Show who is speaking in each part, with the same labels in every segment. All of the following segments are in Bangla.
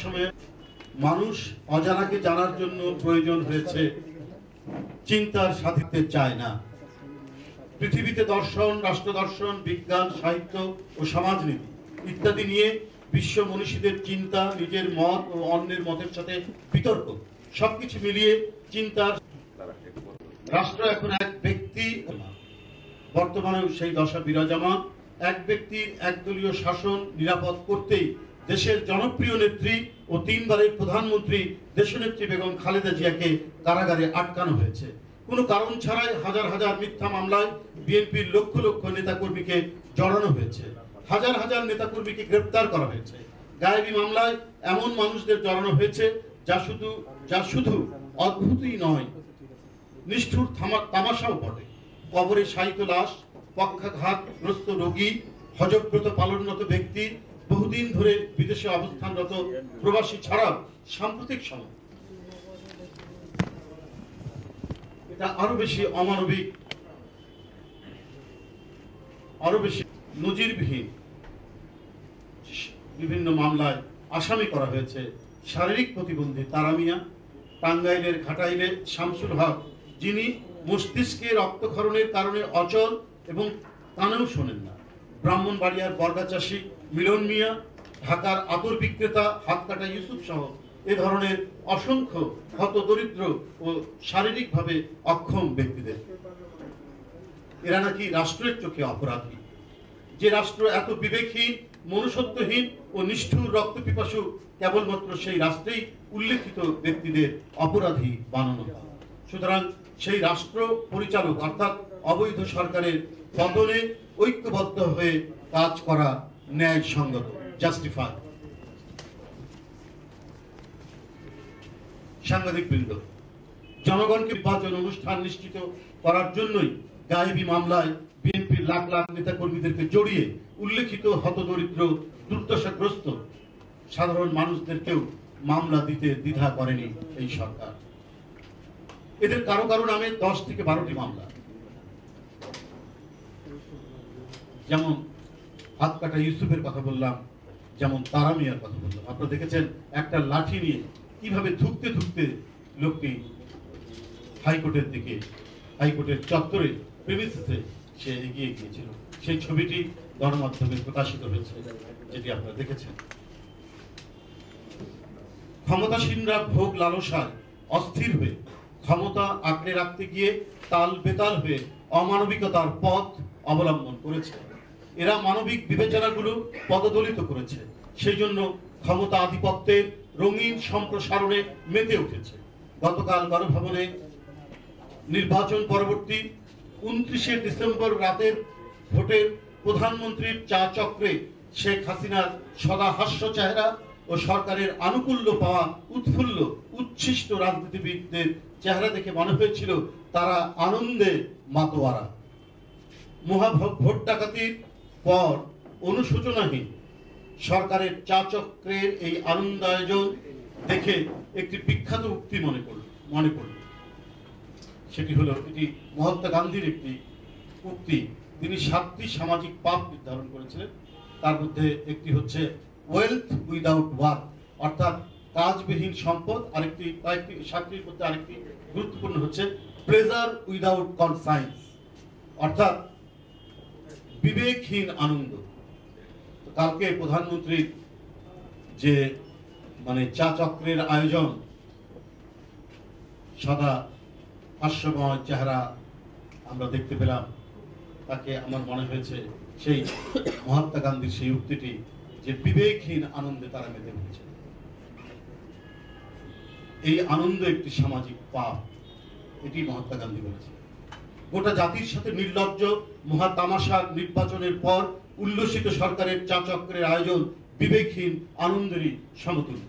Speaker 1: সময়ে মানুষ অজানাকে জানার জন্য প্রয়োজন হয়েছে চিন্তার সাথীতে চায় না। পৃথিবীতে দর্শন, রাষ্ট্র দর্শন, বিজ্ঞান, সাহিত্য ও সমাজনীতি ইত্যাদি নিয়ে বিশ্ব মনীষীদের চিন্তা, নিজের মত ও অন্যের মতের সাথে বিতর্ক সবকিছু মিলিয়ে চিন্তার রাষ্ট্র এখন এক ব্যক্তি, বর্তমানেও সেই দশা বিরাজমান। এক ব্যক্তির একদলীয় শাসন নিরাপদ করতেই দেশের জনপ্রিয় নেত্রী ও 3 বারের প্রধানমন্ত্রী দেশনেত্রী বেগম খালেদা জিয়াকে কারাগারে আটকানো হয়েছে। কোনো কারণ ছাড়াই হাজার হাজার মিথ্যা মামলায় বিএনপির লক্ষ লক্ষ নেতাকর্মীকে জড়ানো হয়েছে, হাজার হাজার নেতাকর্মীকে গ্রেপ্তার করা হয়েছে। গায়েবী মামলায় এমন মানুষদের জড়ানো হয়েছে যা শুধু অদ্ভুতই নয়, নিষ্ঠুর তামাশাও বটে। কবরে শায়িত লাশ, পক্ষাঘাতগ্রস্ত রোগী, হজব্রত পালনরত ব্যক্তি, বহুদিন ধরে বিদেশে অবস্থানরত প্রবাসী ছাড়াও সাম্প্রতিক সময় এটা আরো বেশি অমানবিক, আরো বেশি নজিরবিহীন বিভিন্ন মামলায় আসামি করা হয়েছে শারীরিক প্রতিবন্ধী তারা মিয়া, টাঙ্গাইলের ঘাটাইলে শামসুল হক, যিনি মস্তিষ্কে রক্তক্ষরণের কারণে অচল এবং কানেও শোনেন না, ব্রাহ্মণবাড়িয়ার বর্গাচাষী মিলন মিয়া, ঢাকার আতর বিক্রেতা হাতকাটা ইউসুফ সহ এ ধরনের অসংখ্য হতদরিদ্র ও শারীরিকভাবে অক্ষম ব্যক্তিদের। এরা নাকি রাষ্ট্রের চোখে অপরাধী। যে রাষ্ট্র এত বিবেকহীন, মনুষ্যত্বহীন ও নিষ্ঠুর রক্তপিপাসু, কেবলমাত্র সেই রাষ্ট্রেই উল্লেখিত ব্যক্তিদের অপরাধী বানানো হয়। সুতরাং সেই রাষ্ট্র পরিচালক অর্থাৎ অবৈধ সরকারের পতনে ঐক্যবদ্ধ হয়ে কাজ করা ন্যায়সঙ্গত, জাস্টিফাই। সাংবাদিকবৃন্দ, জনগণকে নির্বাচন অনুষ্ঠান নিশ্চিত করার জন্যই গায়েবী মামলায় বিএনপির লাখ লাখ নেতাকর্মীদেরকে জড়িয়ে উল্লেখিত হতদরিদ্র, দুর্দশাগ্রস্ত সাধারণ মানুষদেরকেও মামলা দিতে দ্বিধা করেনি এই সরকার। এদের কারো কারো নামে 10 থেকে 12টি মামলা, যেমন হাতকাটা ইউসুফের কথা বললাম, যেমন তারা মিয়ার কথা বললাম। আপনারা দেখেছেন একটা লাঠি নিয়ে কিভাবে ধুকতে ধুকতে লোকটি হাইকোর্টের দিকে, হাইকোর্টের চত্বরে প্রেমিসিসে সে এগিয়ে গিয়েছিল। সেই ছবিটি গণমাধ্যমে প্রকাশিত হয়েছে, যেটি আপনারা দেখেছেন। ক্ষমতাসীনরা ভোগ লালসায় অস্থির হয়ে ক্ষমতা আঁকড়ে রাখতে গিয়ে তাল বেতাল হয়ে অমানবিকতার পথ অবলম্বন করেছে। এরা মানবিক বিবেচনাগুলো পদদলিত করেছে, সেই জন্য ক্ষমতা আধিপত্যের রঙিন সম্প্রসারণে মেতে উঠেছে। গতকাল গণভবনে নির্বাচন পরবর্তী 29শে ডিসেম্বর রাতের ভোটের প্রধানমন্ত্রীর চা চক্রে শেখ হাসিনার সদা হাস্য চেহারা ও সরকারের আনুকূল্য পাওয়া উৎফুল্ল উচ্ছিষ্ট রাজনীতিবিদদের চেহারা দেখে মনে হয়েছিল তারা আনন্দে মাতোয়ারা। ভোট ডাকাতির পর অনুশোচনাহীন সরকারের চা চক্রের এই আনন্দ আয়োজন দেখে একটি বিখ্যাত উক্তি মনে পড়ল। সেটি হলো, এটি মহাত্মা গান্ধীর একটি উক্তি। তিনি 7টি সামাজিক পাপ নির্ধারণ করেছিলেন। তার মধ্যে একটি হচ্ছে ওয়েলথ উইদাউট ওয়ার্ক, অর্থাৎ কাজবিহীন সম্পদ। আরেকটি, কয়েকটি 7টির মধ্যে আরেকটি গুরুত্বপূর্ণ হচ্ছে প্লেজার উইদাউট কনসাইন্স, অর্থাৎ বিবেকহীন আনন্দ। কালকে প্রধানমন্ত্রীর যে চা চক্রের আয়োজন, সদা হাস্যময় চেহারা আমরা দেখতে পেলাম, তাকে আমার মনে হয়েছে সেই মহাত্মা গান্ধীর সেই উক্তিটি যে বিবেকহীন আনন্দে তারা মেতে উঠেছে। এই আনন্দ একটি সামাজিক পাপ, এটি মহাত্মা গান্ধী বলেছে। গোটা জাতির সাথে নির্লজ্জ মহাতামাশার নির্বাচনের পর উল্লসিত সরকারের চা চক্রের আয়োজন বিবেকহীন আনন্দেরই সমতুল্য।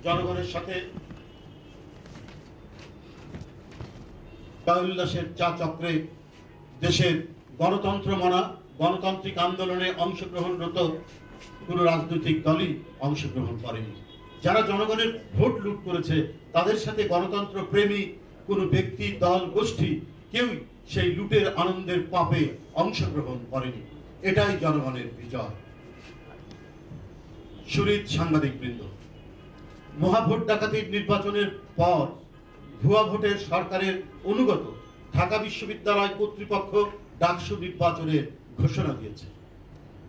Speaker 1: জনগণের সাথে উল্লাসের চা চক্রে দেশের গণতন্ত্র মনা, গণতান্ত্রিক আন্দোলনে অংশগ্রহণরত কোন রাজনৈতিক দলই অংশগ্রহণ করেনি। যারা জনগণের ভোট লুট করেছে তাদের সাথে গণতন্ত্র প্রেমী কোন ব্যক্তি, দল, গোষ্ঠী কেউই সেই লুটের আনন্দের পাপে অংশগ্রহণ করেনি। এটাই জনগণের বিজয়। সুহৃদ সাংবাদিকবৃন্দ, মহাভোট ডাকাতির নির্বাচনের পর ভুয়া ভোটের সরকারের অনুগত ঢাকা বিশ্ববিদ্যালয় কর্তৃপক্ষ ডাকসু নির্বাচনের ঘোষণা দিয়েছে।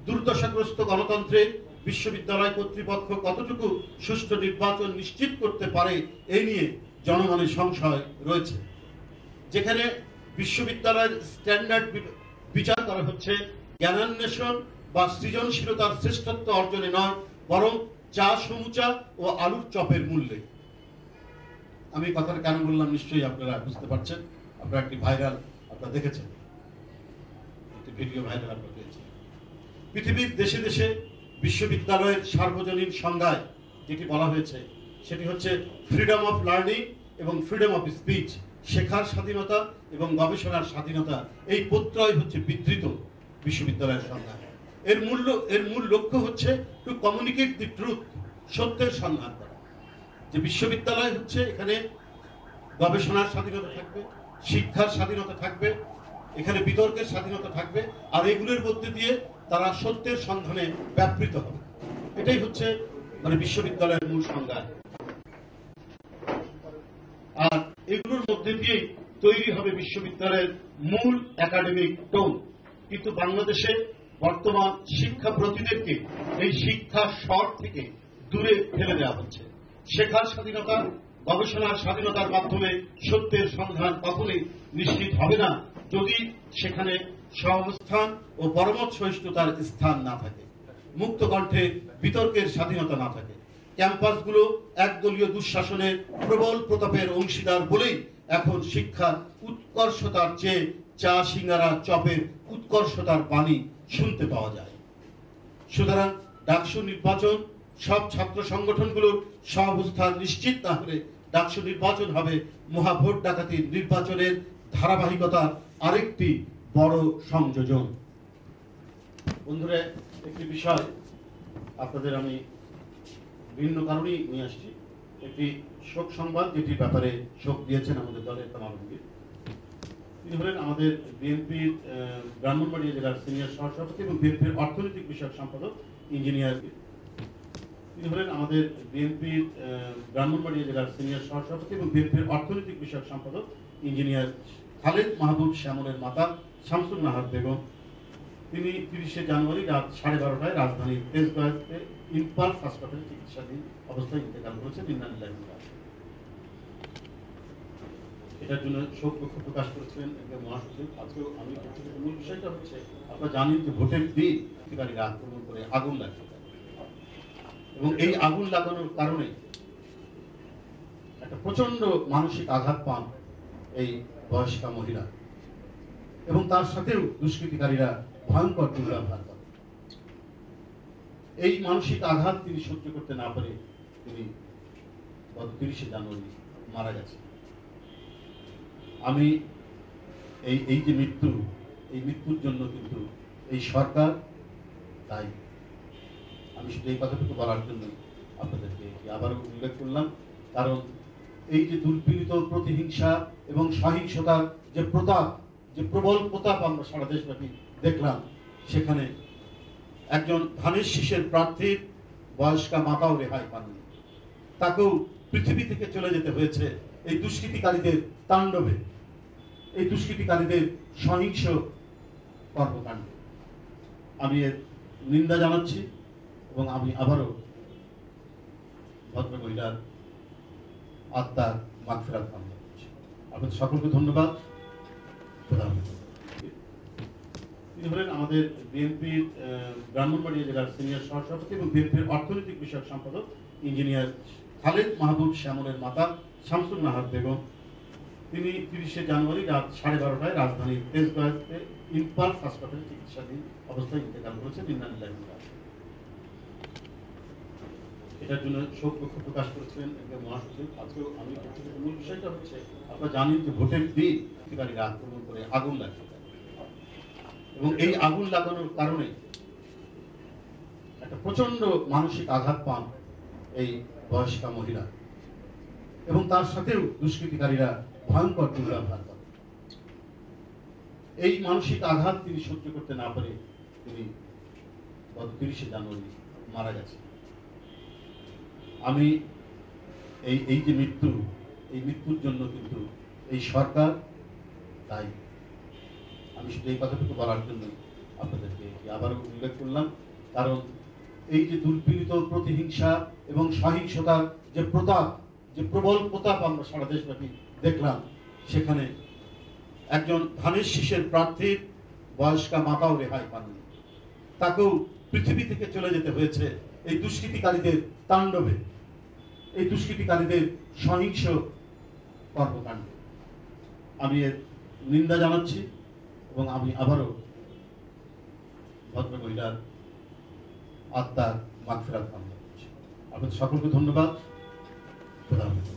Speaker 1: দুর্দশাগ্রস্ত গণতন্ত্রে বিশ্ববিদ্যালয় কর্তৃপক্ষ কতটুকু সুষ্ঠু নির্বাচন নিশ্চিত করতে পারে এই নিয়ে জনমনে সংশয় রয়েছে। যেখানে বিশ্ববিদ্যালয়ের স্ট্যান্ডার্ড বিচার করা হচ্ছে জ্ঞানান্বেষণ বা সৃজনশীলতার শ্রেষ্ঠত্ব অর্জনে নয়, বরং চা সমুচা ও আলুর চপের মূল্যে। আমি কথাটা কেন বললাম নিশ্চয়ই আপনারা বুঝতে পারছেন। আপনারা একটি ভাইরাল আপনারা দেখেছেন, একটি ভিডিও ভাইরাল আপনারা পেয়েছেন। পৃথিবীর দেশে দেশে বিশ্ববিদ্যালয়ের সার্বজনীন সংজ্ঞায় যেটি বলা হয়েছে সেটি হচ্ছে ফ্রিডম অফ লার্নিং এবং ফ্রিডম অফ স্পিচ, শেখার স্বাধীনতা এবং গবেষণার স্বাধীনতা। এই প্রত্যয় হচ্ছে বিধৃত বিশ্ববিদ্যালয়ের সংজ্ঞা। এর মূল লক্ষ্য হচ্ছে টু কমিউনিকেট দি ট্রুথ, সত্যের সন্ধান করা। যে বিশ্ববিদ্যালয় হচ্ছে এখানে গবেষণার স্বাধীনতা থাকবে, শিক্ষার স্বাধীনতা থাকবে, এখানে বিতর্কের স্বাধীনতা থাকবে, আর এগুলোর মধ্যে দিয়ে তারা সত্যের সন্ধানে ব্যাপৃত হবে। এটাই হচ্ছে বিশ্ববিদ্যালয়ের মূল সংজ্ঞা। আর এগুলোর মধ্যে দিয়েই তৈরি হবে বিশ্ববিদ্যালয়ের মূল একাডেমিক টোন। কিন্তু বাংলাদেশে বর্তমান শিক্ষাপ্রতিদেরকে এই শিক্ষার স্বর থেকে দূরে ফেলে দেওয়া হচ্ছে। শেখার স্বাধীনতা, গবেষণার স্বাধীনতার মাধ্যমে সত্যের সন্ধান কখনোই নিশ্চিত হবে না যদি সেখানে সহাবস্থান ও পরমত সহিষ্ণুতার স্থান না থাকে, মুক্ত কণ্ঠে বিতর্কের স্বাধীনতা না থাকে। ক্যাম্পাসগুলো একদলীয় দুঃশাসনের প্রবল প্রতাপের অংশীদার বলেই এখন শিক্ষার উৎকর্ষতার চেয়ে চা সিঙ্গারা চপের উৎকর্ষতার বাণী শুনতে পাওয়া যায়। সুতরাং ডাকসু নির্বাচন সব ছাত্র সংগঠনগুলোর সহাবস্থান নিশ্চিত না হলে ডাকসু নির্বাচন হবে মহাভোট ডাকাতির নির্বাচনের ধারাবাহিকতার আরেকটি বড় সংযোজন। বন্ধুরা, একটি বিষয় আপনাদের আমি ভিন্ন কারণেই নিয়ে আসছি। একটি শোক সংবাদ যেটির ব্যাপারে শোক দিয়েছেন আমাদের দলের কামাল আলমগীর। তিনি হলেন আমাদের বিএনপির ব্রাহ্মণবাড়িয়া জেলার সিনিয়র সহসভাপতি এবং বিএনপির অর্থনৈতিক বিষয়ক সম্পাদক ইঞ্জিনিয়ার। তিনি হলেন আমাদের বিএনপির ব্রাহ্মণবাড়িয়া জেলার সিনিয়র সহসভাপতি এবং বিএনপির অর্থনৈতিক বিষয়ক সম্পাদক ইঞ্জিনিয়ার খালেদ মাহবুব শ্যামলের মাতা শামসুন নাহার বেগম। তিনি 30শে জানুয়ারি রাত 12:30টায় রাজধানীর তেজগাঁওতে ইম্পালস হাসপাতালে চিকিৎসাধীন অবস্থায় ইন্তেকাল করেছেন। এটার জন্য শোক দুঃখ প্রকাশ করেছেন মহাসচিব। আজকেও আমি মূল বিষয়টা হচ্ছে আপনারা জানেন যে ভোটের দিন অধিকারীরা আক্রমণ করে আগুন লাগিয়ে দেয় এবং এই আগুন লাগানোর কারণে একটা প্রচন্ড মানসিক আঘাত পান এই বয়স্কা মহিলা এবং তার সাথেও দুষ্কৃতিকারীরা ভয়ঙ্কর দুর্ব্যবহার করে। এই মানসিক আঘাত তিনি সহ্য করতে না পারে তিনি গত 30শে জানুয়ারি মারা গেছেন। আমি এই যে মৃত্যু, এই মৃত্যুর জন্য কিন্তু এই সরকার দায়ী। আমি শুধু এই কথাটুকু বলার জন্য আপনাদেরকে আবারও উল্লেখ করলাম, কারণ এই যে দুর্পীড়িত প্রতিহিংসা এবং সহিংসতার যে প্রতাপ, যে প্রবল প্রতাপ আমরা সারা দেশব্যাপী দেখলাম, সেখানে একজন ধানের শীষের প্রার্থীর বয়স্কা মাতাও রেহাই পাননি। তাকেও পৃথিবী থেকে চলে যেতে হয়েছে এই দুষ্কৃতিকারীদের তাণ্ডবে, এই দুষ্কৃতিকারীদের সহিংস কর্মকাণ্ডে। আমি এর নিন্দা জানাচ্ছি এবং আমি আবারও ভদ্র মহিলার আত্মার মাগফিরাত কামনা করছি। আপনাদের সকলকে ধন্যবাদ। তিনি হলেন আমাদের বিএনপির ব্রাহ্মণবাড়িয়া জেলার সিনিয়র সহসভাপতি এবং বিএনপির অর্থনৈতিক বিষয়ক সম্পাদক ইঞ্জিনিয়ার খালেদ মাহবুব শ্যামলের মাতা শামসুন নাহার বেগম। তিনি 30শে জানুয়ারি রাত 12:30টায় রাজধানীর তেজগাঁওতে ইম্পালস হাসপাতালে চিকিৎসাধীন অবস্থায় ইন্তেকাল করেছেন। এটার জন্য শোক দুঃখ প্রকাশ করেছেন মহাসচিব। আজকেও আমি মূল বিষয়টা হচ্ছে আপনারা জানেন যে ভোটের দিন অধিকারীরা আক্রমণ করে আগুন লাগিয়ে দেয় এবং এই আগুন লাগানোর কারণে একটা প্রচন্ড মানসিক আঘাত পান এই বয়স্কা মহিলা এবং তার সাথেও দুষ্কৃতিকারীরা ভয়ঙ্কর দুর্ব্যবহার করে। এই মানসিক আঘাত তিনি সহ্য করতে না পারে তিনি গত 30শে জানুয়ারি মারা গেছেন। আমি এই যে মৃত্যু, এই মৃত্যুর জন্য কিন্তু এই সরকার দায়ী। আমি শুধু এই কথাটুকু বলার জন্য আপনাদেরকে আবারও উল্লেখ করলাম, কারণ এই যে দুর্পীড়িত, প্রতিহিংসা এবং সহিংসতার যে প্রতাপ, যে প্রবল প্রতাপ আমরা সারা দেশব্যাপী দেখলাম, সেখানে একজন ধানের শীষের প্রার্থীর বয়স্কা মাতাও রেহাই পাননি, তাকেও পৃথিবী থেকে চলে যেতে হয়েছে এই দুষ্কৃতিকারীদের তাণ্ডবে, এই দুষ্কৃতিকারীদের সহিংস কর্মকাণ্ডে। আমি এর নিন্দা জানাচ্ছি এবং আমি আবারও ভদ্র মহিলার আত্মার মাগফিরাত কামনা করছি। আপনাদের সকলকে ধন্যবাদ। খোদা হাফেজ।